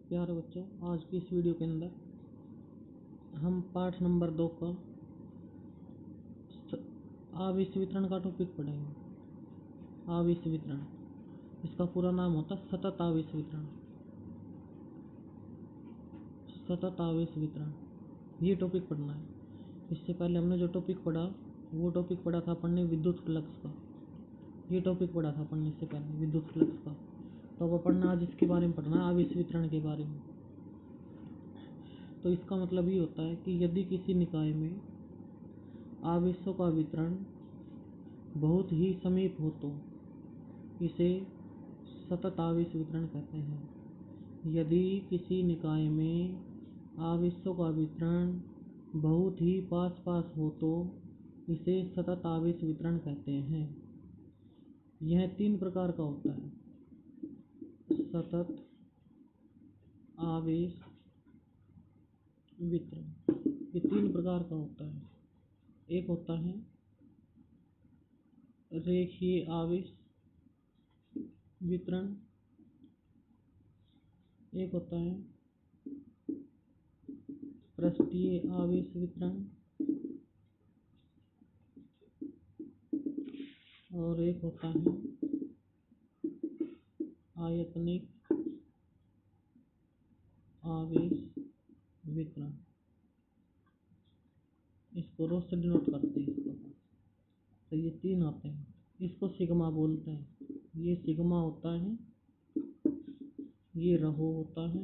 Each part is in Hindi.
प्यारे बच्चों, आज की इस वीडियो के अंदर हम पाठ नंबर 2 का आवेश वितरण का टॉपिक पढ़ेंगे। आवेश वितरण, इसका पूरा नाम होता है सतत आवेश वितरण। सतत आवेश वितरण ये टॉपिक पढ़ना है। इससे पहले हमने जो टॉपिक पढ़ा वो टॉपिक पढ़ा था अपन ने विद्युत फ्लक्स का। ये टॉपिक पढ़ा था अपन ने इससे पहले विद्युत फ्लक्स का। तो अब अपन ने आज इसके बारे में पढ़ना है, आवेश वितरण के बारे में। तो इसका मतलब ये होता है कि यदि किसी निकाय में आवेशों का वितरण बहुत ही समीप हो तो इसे सतत आवेश वितरण कहते हैं। यदि किसी निकाय में आवेशों का वितरण बहुत ही पास पास हो तो इसे सतत आवेश वितरण कहते हैं। यह 3 प्रकार का होता है। सतत आवेश वितरण ये 3 प्रकार का होता है। एक होता है रेखीय आवेश वितरण, एक होता है पृष्ठीय आवेश वितरण और एक होता है आयतनिक आवेश वितरण। इसको रो से डिनोट करते हैं इसको। तो ये 3 आते हैं। इसको सिग्मा बोलते हैं। ये सिग्मा होता है, ये रहो होता है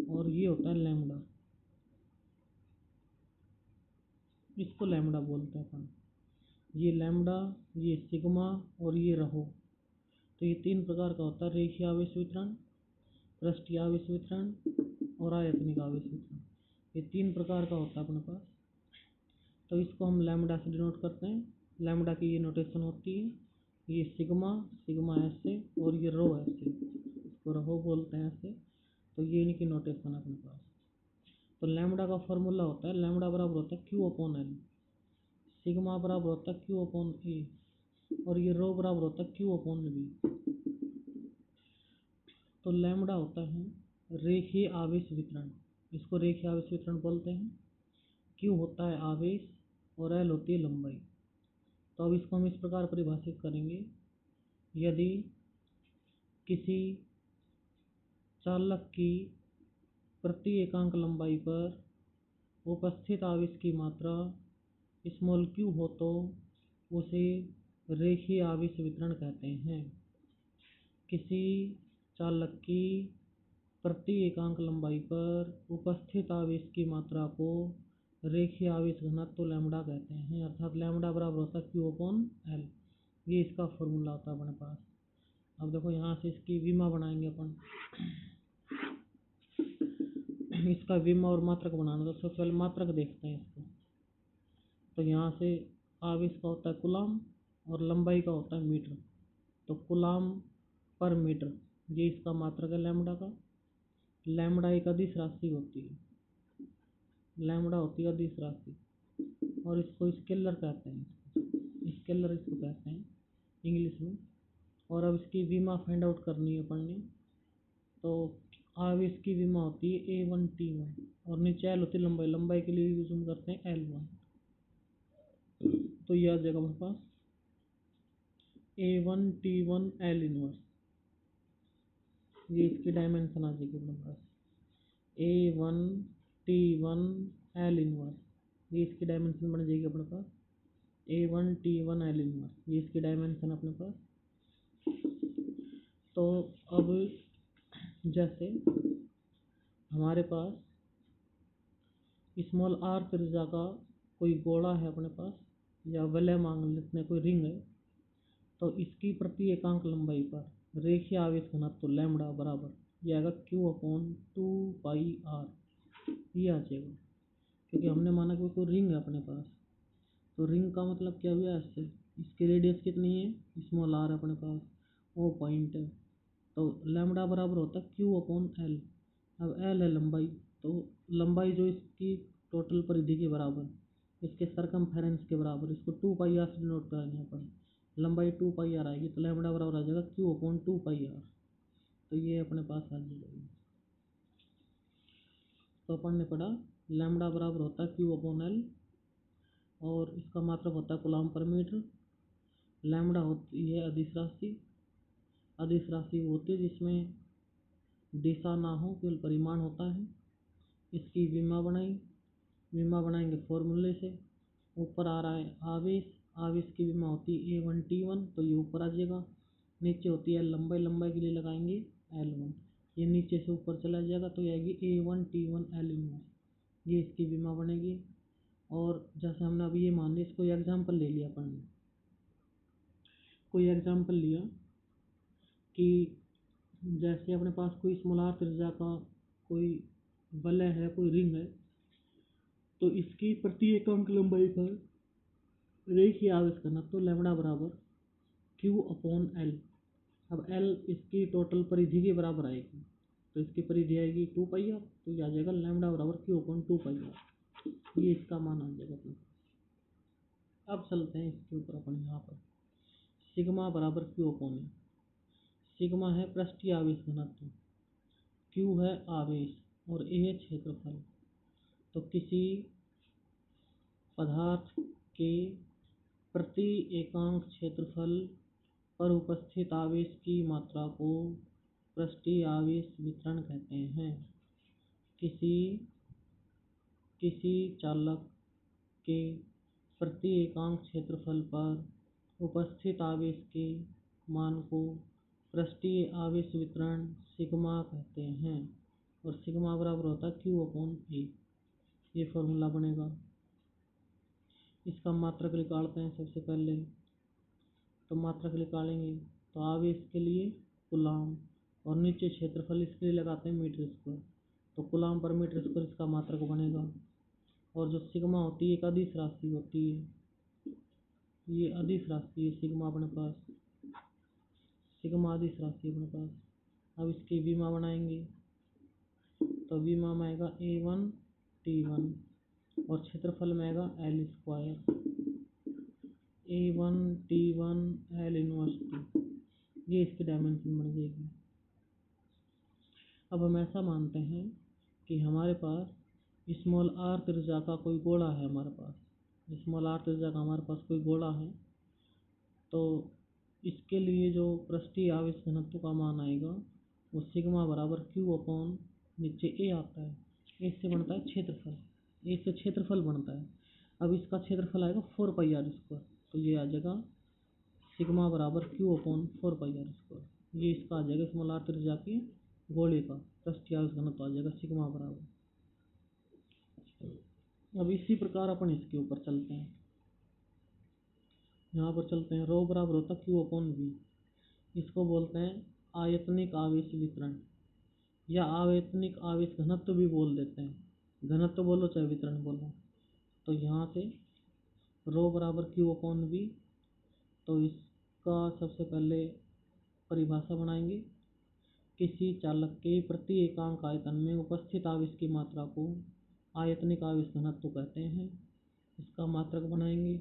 और ये होता है लैम्डा। इसको लैम्डा बोलते हैं अपन। ये लैम्डा, ये सिग्मा और ये रहो। तो ये 3 प्रकार का होता है रेखीय आवेश वितरण, पृष्ठीय आवेश वितरण और आयतनिक आवेश वितरण। ये 3 प्रकार का होता है अपने पास। तो इसको हम लैम्डा से डिनोट करते हैं। लैम्डा की ये नोटेशन होती है, ये सिग्मा, सिग्मा ऐसे और ये रो ऐसे, इसको रहो बोलते हैं ऐसे। तो ये इनकी नोटेशन है अपने पास। तो लैम्डा का फॉर्मूला होता है, लैम्डा बराबर होता है क्यू अपॉन एल, सिग्मा बराबर होता है क्यू अपॉन ए और ये रो बराबर होता है क्यू अपॉन बी। तो लैम्डा होता है रेखीय आवेश वितरण, इसको रेखीय आवेश वितरण बोलते हैं। क्यू होता है आवेश और एल होती है लंबाई। तो अब इसको हम इस प्रकार परिभाषित करेंगे। यदि किसी चालक की प्रति एकांक लंबाई पर उपस्थित आवेश की मात्रा स्मॉल क्यू हो तो उसे रेखीय आवेश वितरण कहते हैं। किसी चालक की प्रति एकांक लंबाई पर उपस्थित आवेश की मात्रा को रेखीय आवेश घनत्व लैम्डा कहते हैं, अर्थात लैम्डा बराबर होता है क्यू अपॉन एल। ये इसका फॉर्मूला होता है अपने पास। अब देखो यहाँ से इसकी विमा बनाएंगे अपन। इसका विमा और मात्रक बनाना, तो सबसे पहले मात्रक देखते हैं इसको। तो यहाँ से आवेश का होता है कूलम और लंबाई का होता है मीटर। तो कूलम पर मीटर ये इसका मात्रक है लैम्डा का। लैम्डा एक अदिश राशि होती है, लैम्डा होती है अदिश राशि और इसको स्केलर कहते हैं। स्केलर इसको कहते हैं इंग्लिश में। और अब इसकी विमा फाइंड आउट करनी है अपन ने। तो आवेश की विमा होती है A1T1 और नीचे एल होती है लंबाई। लंबाई के लिए यूज हम करते हैं L1। तो यह आ जाएगा हमारे पास A1T1 L इनवर्स। ये इसकी डायमेंशन आ जाएगी अपने पास A1T1 L इनवर्स। ये इसकी डायमेंशन बन जाएगी अपने पास A1T1 L इनवर्स। ये इसकी डायमेंशन अपने पास। तो अब जैसे हमारे पास स्मॉल आर त्रिज्या का कोई गोला है अपने पास, या वलय मान लेते हैं कोई रिंग है, तो इसकी प्रति एकांक लंबाई पर रेखीय आवेश घनत्व लैम्डा बराबर यह आएगा क्यू अपॉन 2πr। ये आ जाएगा क्योंकि हमने माना कि कोई रिंग है अपने पास। तो रिंग का मतलब क्या हुआ इससे, इसकी रेडियस कितनी है, स्मॉल आर अपने पास, वो पॉइंट है। तो लैम्डा बराबर होता है क्यू अपॉन एल। अब एल है लंबाई, तो लंबाई जो इसकी टोटल परिधि के बराबर, इसके सरकमफेरेंस के बराबर, इसको 2πr से डिनोट करेंगे अपन। लंबाई 2πr आएगी तो लैम्डा बराबर आ जाएगा क्यू अपॉन 2πr। तो ये अपने पास आ जाएगा। तो अपन ने पढ़ा लैम्बडा बराबर होता है क्यू अपॉन एल, और इसका मात्रक होता है कूलम्ब पर मीटर। लैम्बडा होती है अदिश राशि। अदिश राशि वो होती है जिसमें दिशा ना हो, केवल परिमाण होता है। इसकी विमा बनाएंगे फॉर्मूले से। ऊपर आ रहा है आवेश, आवेश की विमा होती है A1T1, तो ये ऊपर आ जाएगा। नीचे होती है लंबाई के लिए लगाएंगे L1, ये नीचे से ऊपर चला जाएगा तो ये आएगी A1T1 L इनवर्स, ये इसकी विमा बनेगी। और जैसे हमने अभी ये मान लिया, इसको एग्जाम्पल ले लिया अपन ने, कोई एग्जाम्पल लिया कि जैसे अपने पास कोई स्मॉलर त्रिज्या का कोई वलय है, कोई रिंग है, तो इसकी प्रति एकांक लंबाई पर रेखीय आवेश घनत्व तो लैम्बडा बराबर क्यू अपॉन एल। अब एल इसकी टोटल परिधि के बराबर आएगी, तो इसकी परिधि आएगी 2πr, तो ये आ जाएगा लैम्बडा बराबर क्यू अपॉन 2πr, ये इसका मान आ जाएगा अपने। अब चलते हैं इसके ऊपर अपन यहाँ पर सिग्मा बराबर क्यू अपॉन ए। सिग्मा है पृष्ठीय आवेश घनत्व, क्यू है आवेश और ए है क्षेत्रफल। तो किसी पदार्थ के प्रति एकांक क्षेत्रफल पर उपस्थित आवेश की मात्रा को पृष्ठीय आवेश वितरण कहते हैं। किसी चालक के प्रति एकांक क्षेत्रफल पर उपस्थित आवेश के मान को पृष्ठीय आवेश वितरण सिग्मा कहते हैं, और सिग्मा बराबर होता है क्यू अपॉन ए। ये फॉर्मूला बनेगा। इसका मात्रक निकालते हैं सबसे पहले। तो मात्रक निकालेंगे तो आवेश के लिए कूलम्ब, और नीचे क्षेत्रफल इसके लिए लगाते हैं मीटर स्क्वायर, तो कूलम्ब पर मीटर स्क्वायर इसका मात्रक बनेगा। और जो सिग्मा होती है एक अदिश राशि होती है, ये अदिश राशि है सिग्मा अपने पास, सिग्मा अदिश राशि अपने पास। अब इसकी विमा बनाएंगे तो विमा में आएगा A1T1 और क्षेत्रफल में आएगा L square, A1T1 L inverse 2, ये इसकी डायमेंशन बन जाएगी। अब हम ऐसा मानते हैं कि हमारे पास स्मॉल आर त्रिज्या का कोई गोला है, हमारे पास स्मॉल आर त्रिज्या का हमारे पास कोई गोला है, तो इसके लिए जो पृष्ठीय आवेश घनत्व का मान आएगा वो सिग्मा बराबर क्यू अपॉन नीचे ए आता है, ए से बनता है क्षेत्रफल, ए से क्षेत्रफल बनता है। अब इसका क्षेत्रफल आएगा 4πr स्क्वायर, तो ये आ जाएगा सिग्मा बराबर क्यू अपॉन 4πr स्क्वायर, ये इसका आ जाएगा स्मॉल आर त्रिज्या के गोले का पृष्ठीय आवेश घनत्व आ जाएगा सिग्मा बराबर। अब इसी प्रकार अपन इसके ऊपर चलते हैं, यहाँ पर चलते हैं। रो बराबर होता है क्यू अपॉन वी, इसको बोलते हैं आयतनिक आवेश वितरण, या आयतनिक आवेश घनत्व भी बोल देते हैं, घनत्व बोलो चाहे वितरण बोलो। तो यहाँ से रो बराबर क्यू अपॉन वी, तो इसका सबसे पहले परिभाषा बनाएंगे। किसी चालक के प्रति एकांक आयतन में उपस्थित आवेश की मात्रा को आयतनिक आवेश घनत्व कहते हैं, इसका मात्रक बनाएंगे।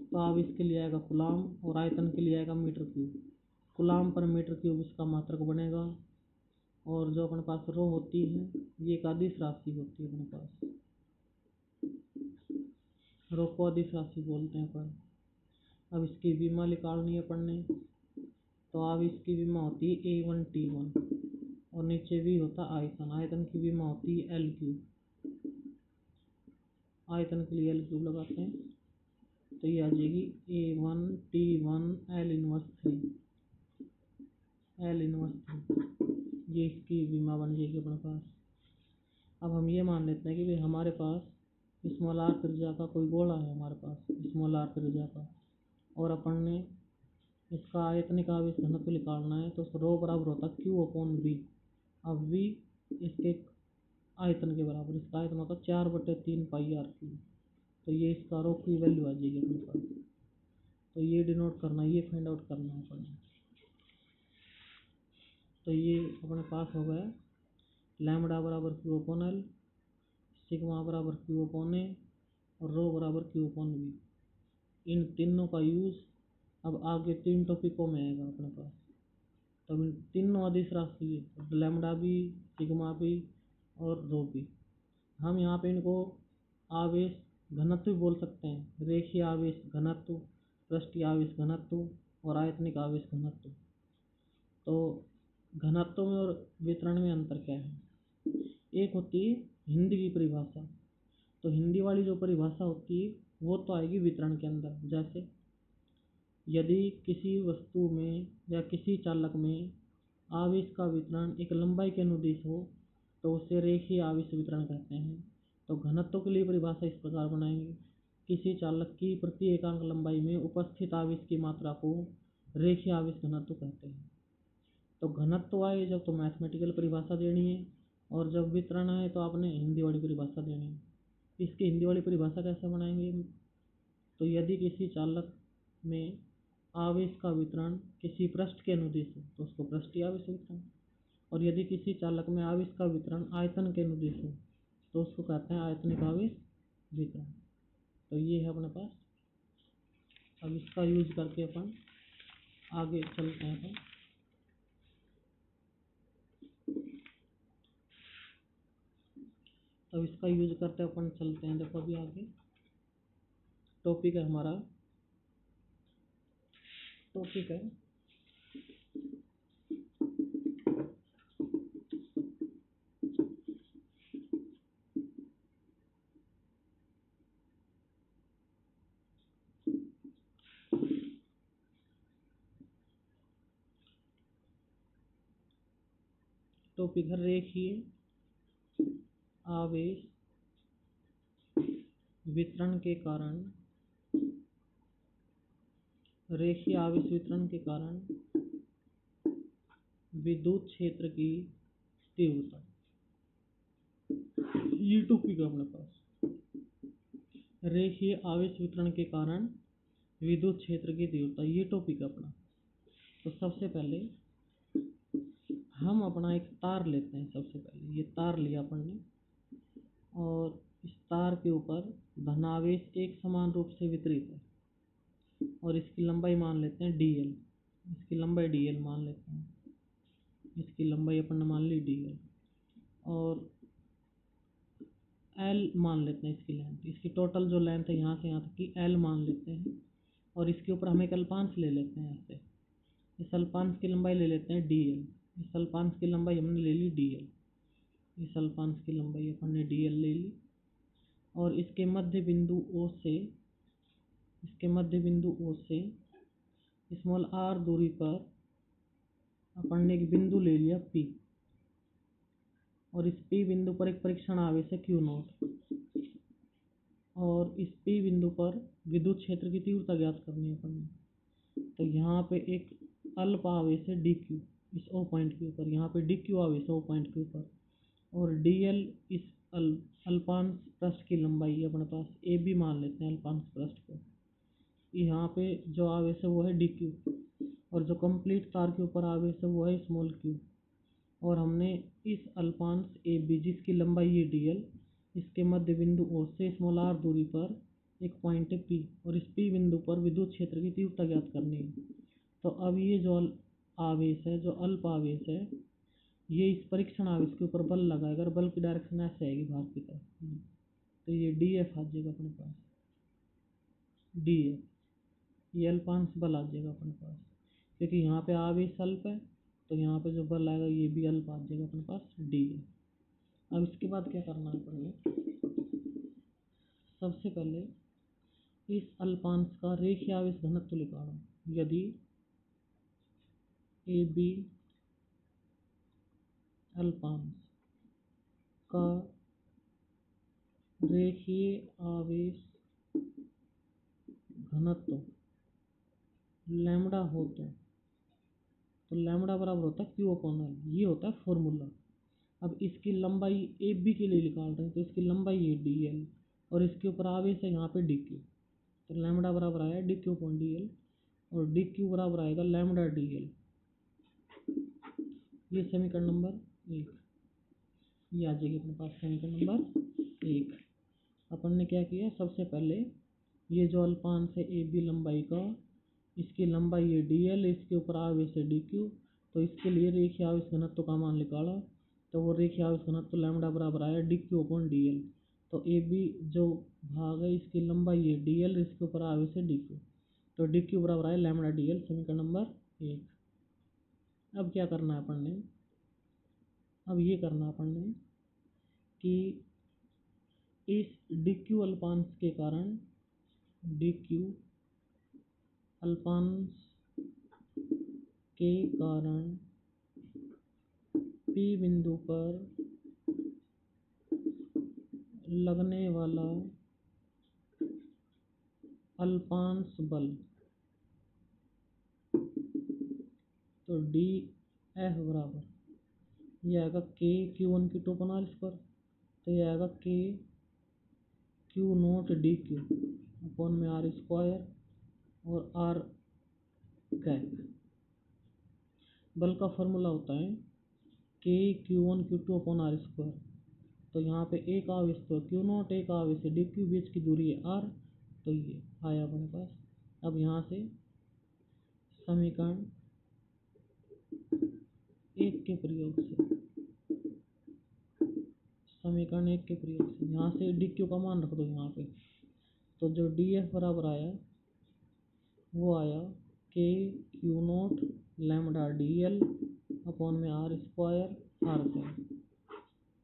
तो आवेश के लिए आएगा कूलम्ब और आयतन के लिए आएगा मीटर क्यूब, कूलम्ब पर मीटर क्यूब इसका मात्रक बनेगा। और जो अपने पास रो होती है ये एक अदिश राशि होती है अपने पास, रो को अदिश राशि बोलते हैं अपन। अब इसकी विमा निकालनी है अपन ने, तो आवेश की विमा होती है A1T1 और नीचे भी होता है आयतन, आयतन की विमा होती है L क्यूब, आयतन के लिए L क्यूब लगाते हैं तो ये आ जाएगी A1T1 L inverse 3, L inverse 3, ये इसकी विमा बन जाएगी अपने पास। अब हम ये मान लेते हैं कि भाई हमारे पास स्मॉल आर त्रिज्या का कोई गोला है, हमारे पास स्मॉल आर त्रिज्या का, और अपन ने इसका आयतनिक आवेश घनत्व निकालना है, तो रो बराबर होता है क्यू अपॉन वी। अब वी इसके आयतन के बराबर, इसका आयतन होता है 4/3πr3, तो ये इसका रो की वैल्यू आ जाएगी अपने पास। तो ये डिनोट करना, ये फाइंड आउट करना है अपन। तो ये अपने पास हो गया लैम्बडा बराबर क्यू अपॉन एल, सिग्मा बराबर क्यू अपॉन ए और रो बराबर क्यू अपॉन वी। इन तीनों का यूज़ अब आगे 3 टॉपिकों में आएगा अपने पास। तब इन तीनों अदिश राशि लैम्बडा भी, सिग्मा भी और रो भी। हम यहाँ पे इनको आवेश घनत्व भी बोल सकते हैं, रेखीय आवेश घनत्व, पृष्ठीय आवेश घनत्व और आयतनिक आवेश घनत्व। तो घनत्व में और वितरण में अंतर क्या है? एक होती है हिंदी की परिभाषा, तो हिंदी वाली जो परिभाषा होती है वो तो आएगी वितरण के अंदर। जैसे यदि किसी वस्तु में या किसी चालक में आवेश का वितरण एक लंबाई के अनुदिश हो तो उसे रेखीय आवेश वितरण कहते हैं। तो घनत्व के लिए परिभाषा इस प्रकार बनाएंगे, किसी चालक की प्रति एकांक लंबाई में उपस्थित आवेश की मात्रा को रेखीय आवेश घनत्व कहते हैं। तो घनत्व आए जब तो मैथमेटिकल परिभाषा देनी है, और जब वितरण आए तो आपने हिंदी वाली परिभाषा देनी है। इसकी हिंदी वाली परिभाषा कैसे बनाएंगे? तो यदि किसी चालक में आवेश का वितरण किसी पृष्ठ के अनुदिश हो तो उसको पृष्ठीय आवेश वितरण, और यदि किसी चालक में आवेश का वितरण आयतन के अनुदिश हो तो उसको कहते हैं आयतनिक आवेश वितरण। तो ये है अपने पास। अब इसका यूज करके अपन आगे चलते हैं। तो इसका यूज करते अपन चलते हैं। देखो अभी आगे टॉपिक है हमारा, टॉपिक है रेखीय आवेश वितरण के कारण, रेखीय आवेश वितरण के कारण विद्युत क्षेत्र की तीव्रता। ये टॉपिक है अपने पास, रेखीय आवेश वितरण के कारण विद्युत क्षेत्र की तीव्रता, ये टॉपिक है अपना। तो सबसे पहले हम अपना एक तार लेते हैं। सबसे पहले ये तार लिया अपन ने, और इस तार के ऊपर धनावेश एक समान रूप से वितरित है, और इसकी लंबाई मान लेते हैं dl। इसकी लंबाई dl मान लेते हैं, इसकी लंबाई अपन ने मान ली dl, और l मान लेते हैं इसकी लेंथ। इसकी टोटल जो लेंथ है यहाँ से यहाँ तक की l मान लेते हैं, और इसके ऊपर हम एक अल्पांश ले लेते हैं ऐसे। इस अल्पांश की लंबाई ले लेते हैं dl। इस अल्पांश की लंबाई हमने ले ली dl, इस अल्पांश की लंबाई अपन ने dl ले ली, और इसके मध्य बिंदु O से, इसके मध्य बिंदु O से स्मॉल r दूरी पर अपन ने एक बिंदु ले लिया P, और इस P बिंदु पर एक परीक्षण आवेश है Q0, और इस P बिंदु पर विद्युत क्षेत्र की तीव्रता ज्ञात करनी है अपन ने। तो यहाँ पे एक अल्प आवेश है dq इस O पॉइंट के ऊपर, यहाँ पे dq आवेश है O पॉइंट के ऊपर, और dl इस अल्पांश पृष्ठ की लंबाई है अपने पास। AB मान लेते हैं अल्पांश पृष्ठ को। यहाँ पे जो आवेश है वो है dq, और जो कंप्लीट तार के ऊपर आवेश है वो है स्मॉल q, और हमने इस अल्पांश AB जिसकी लंबाई है dl, इसके मध्य बिंदु O से स्मॉल r दूरी पर एक पॉइंट है P, और इस P बिंदु पर विद्युत क्षेत्र की तीव्रता ज्ञात करनी है। तो अब ये जो आवेश है, जो अल्प आवेश है, ये इस परीक्षण आवेश के ऊपर बल लगाएगा, अगर बल की डायरेक्शन ऐसे आएगी बाहर की तरफ, तो ये dF आ जाएगा अपने पास, dF ये अल्पांश बल आ जाएगा अपने पास, क्योंकि यहाँ पे आवेश अल्प है तो यहाँ पे जो बल आएगा ये भी अल्प आ जाएगा अपने पास dF। अब इसके बाद क्या करना है अपन ने? सबसे पहले इस अल्पांश का रेखीय आवेश घनत्व निकालो। यदि AB अल्पांश का रेखीय आवेश घनत्व लैम्बडा हो तो लैम्बडा बराबर होता है Q/L, ये होता है फॉर्मूला। अब इसकी लंबाई AB के लिए निकाल रहे हैं, तो इसकी लंबाई है dl, और इसके ऊपर आवेश है यहाँ पे dq, तो लैम्बडा बराबर आया dq/dl, और dq बराबर आएगा लैम्बडा dl। ये समीकरण नंबर 1, ये आ जाएगी अपने पास समीकरण नंबर 1। अपन ने क्या किया? सबसे पहले ये जो अल्पांश है AB लंबाई का, इसकी लंबाई है dl, इसके ऊपर आवेश है dq, तो इसके लिए रेखीय आवेश घनत्व का मान निकाला, तो वो रेखीय आवेश घनत्व तो लैम्डा बराबर आया D Q upon D L. तो ए बी जो भाग है इसकी लंबाई है डी एल, इसके ऊपर आवेश है डी क्यू, तो डी क्यू बराबर आया लैम्डा डी एल, समीकरण नंबर 1। अब क्या करना है अपन ने, अब ये करना है अपन ने कि इस डी क्यू अल्पांश के कारण, डी क्यू अल्पांश के कारण पी बिंदु पर लगने वाला अल्पांश बल, तो डी एफ बराबर यह आएगा K Q one Q two upon R square, तो यह आएगा K Q naught D Q upon में आर स्क्वायर और आर कैप। बल का फॉर्मूला होता है K Q one Q two upon R square, तो यहाँ पे एक आवेश तो क्यू नोट, एक आवेश है डी क्यू, बीच की दूरी है आर, तो ये आया अपने पास। अब यहाँ से समीकरण 1 के प्रयोग से, समीकरण 1 के प्रयोग से यहाँ से डी क्यू का मान रख दो यहाँ पे, तो जो डी एफ बराबर आया वो आया के Q naught lambda D L upon में आर स्क्वायर आर का।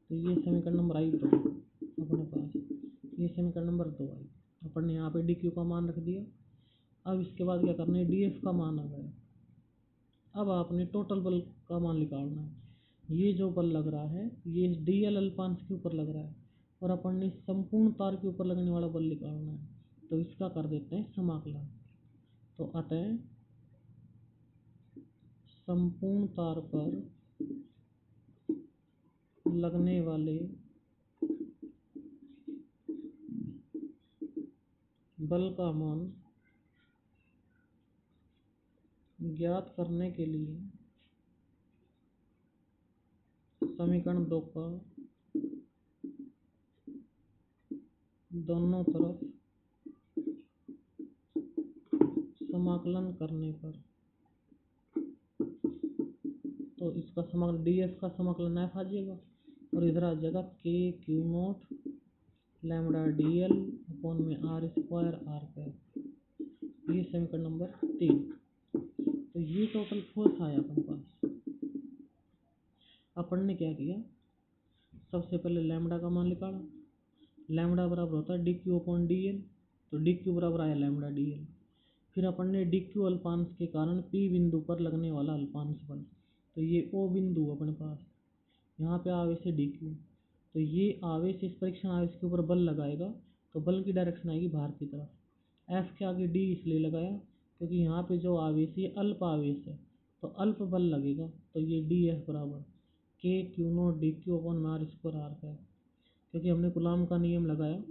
तो ये समीकरण नंबर आई 2 अपने पास, ये समीकरण नंबर 2 आई। अपन ने यहाँ पे डी क्यू का मान रख दिया। अब इसके बाद क्या करना है, डी एफ का मान आ गया। अब आपने टोटल बल का मान निकालना है। ये जो बल लग रहा है ये डी एल अल्पांश के ऊपर लग रहा है और अपन ने संपूर्ण तार के ऊपर लगने वाला बल निकालना है, तो इसका कर देते हैं समाकलन। तो अतः संपूर्ण तार पर लगने वाले बल का मान ज्ञात करने के लिए समीकरण 2 का दोनों तरफ समाकलन करने पर, तो इसका समाकलन डी एफ का समाकलन एफ आ जाएगा और इधर आ जाएगा K Q naught lambda D L upon में आर स्क्वायर आर कैप। ये समीकरण नंबर 3। तो ये टोटल फोर्स आया अपने पास। अपन ने क्या किया, सबसे पहले लैम्डा का मान निकाला। लैम्डा बराबर होता है D Q upon D L, तो डी क्यू बराबर आया लैम्डा डी एल। फिर अपन ने डी क्यू अल्पांश के कारण पी बिंदु पर लगने वाला अल्पांश बल, तो ये ओ बिंदु अपने पास, यहाँ पे आवेश है डी क्यू, तो ये आवेश इस परीक्षण आवेश के ऊपर बल लगाएगा, तो बल की डायरेक्शन आएगी बाहर की तरफ। एफ के आगे डी इसलिए लगाया क्योंकि यहाँ पे जो आवेश है अल्प आवेश है, तो अल्प बल लगेगा, तो ये डी एफ बराबर K Q naught D Q upon R square R का, क्योंकि हमने कूलाम का नियम लगाया।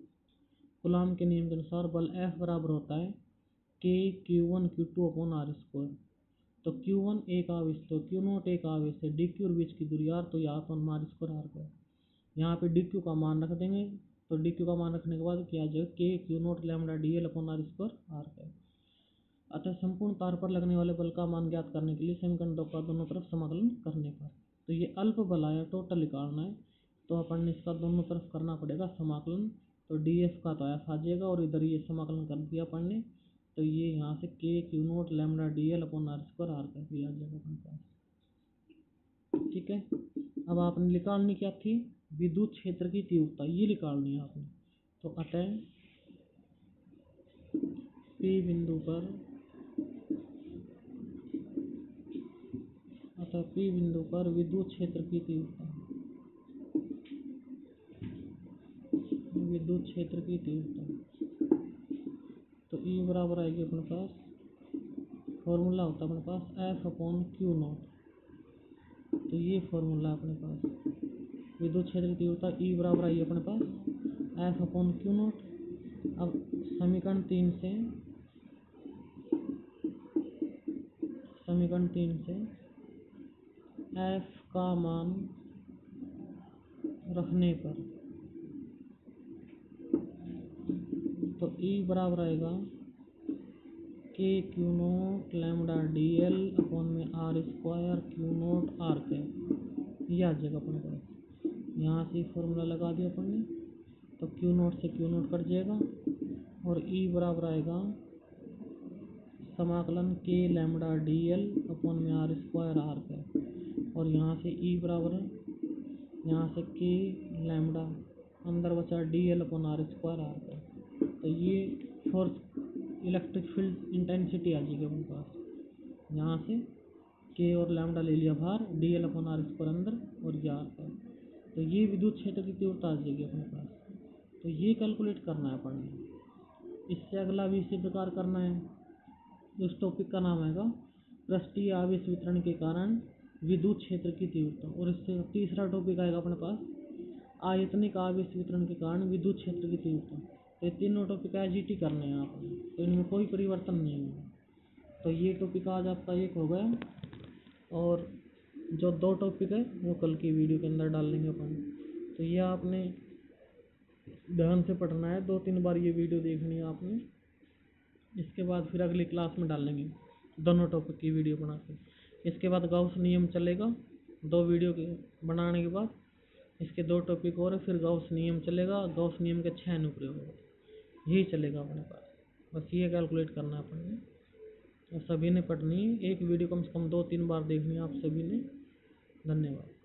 कूलाम के नियम के अनुसार बल एफ बराबर होता है K Q one Q two upon R square. तो क्यू वन एक आवेश, तो क्यू नोट एक आवेश है डी क्यू और बीच की दूरी आर, तो यहाँ अपॉन आर स्क्वायर आर का। यहाँ पे डी क्यू का मान रख देंगे, तो डी क्यू का मान रखने के बाद क्या आ जाएगा K Q naught lambda D L upon R square R का। अतः संपूर्ण तार पर लगने वाले बल का मान ज्ञात करने के लिए समीकरण 2 का दोनों तरफ समाकलन करने पर, तो ये अल्प बल आया, टोटल निकालना है, तो अपन ने इसका दोनों तरफ करना पड़ेगा समाकलन। तो डी एफ का तो एफ आ जाएगा और इधर ये समाकलन कर दिया अपन ने, तो ये यहाँ से K Q naught lambda D L upon R square R का भी आ जाएगा अपन पास। ठीक है, अब आपने निकालनी क्या थी, विद्युत क्षेत्र की तीव्रता, ये निकालनी है आपने। तो अतः पी बिंदु पर, अतः पी बिंदु पर विद्युत क्षेत्र की तीव्रता, विद्युत क्षेत्र की तीव्रता, तो ई बराबर आएगी अपने पास, फॉर्मूला होता है अपने पास एफ अपॉन क्यू नोट, तो ये फॉर्मूला अपने पास विद्युत क्षेत्र की तीव्रता ई बराबर आई अपने पास एफ अपॉन क्यू नोट। अब समीकरण 3 से, समीकरण 3 से एफ का मान रखने पर, तो ई बराबर आएगा K Q naught lambda D L upon में R square Q naught R के, ये आ जाएगा अपने पास। यहाँ से फॉर्मूला लगा दिया अपन ने, तो क्यू नोट से क्यू नोट कट जाएगा और ई बराबर आएगा समाकलन के लैम्बडा डी एल अपॉन में आर स्क्वायर आर का, और यहाँ से ई बराबर है यहाँ से के लैम्बडा अंदर बचा D L upon R square R का। तो ये फोर्स इलेक्ट्रिक फील्ड इंटेंसिटी आ जाएगी अपने पास। यहाँ से के और लैम्बडा ले लिया बाहर, D L upon R square अंदर और ये आर का। तो ये विद्युत क्षेत्र की तीव्रता आ जाएगी अपने पास। तो ये कैलकुलेट करना है अपन ने। इससे अगला भी इसी प्रकार करना है। उस टॉपिक का नाम आएगा पृष्ठीय आवेश वितरण के कारण विद्युत क्षेत्र की तीव्रता। और इससे तीसरा टॉपिक आएगा अपने पास आयतनिक आवेश वितरण के कारण विद्युत क्षेत्र की तीव्रता। तो ये तीनों टॉपिक एजीटी करने हैं आपने, तो इनमें कोई परिवर्तन नहीं है। तो ये टॉपिक आज आपका एक हो गया, और जो 2 टॉपिक है वो कल की वीडियो के अंदर डाल लेंगे अपन। तो ये आपने ध्यान से पढ़ना है, 2-3 बार ये वीडियो देखनी है आपने। इसके बाद फिर अगली क्लास में डालेंगे दोनों टॉपिक की वीडियो बना के। इसके बाद गाउस नियम चलेगा 2 वीडियो के बनाने के बाद। इसके 2 टॉपिक और है, फिर गाउस नियम चलेगा, गाउस नियम के 6 अनुप्रयोग, यही चलेगा अपने पास। बस ये कैलकुलेट करना है अपन ने, और सभी ने पढ़नी है। एक वीडियो कम से कम 2-3 बार देखनी है आप सभी ने। धन्यवाद।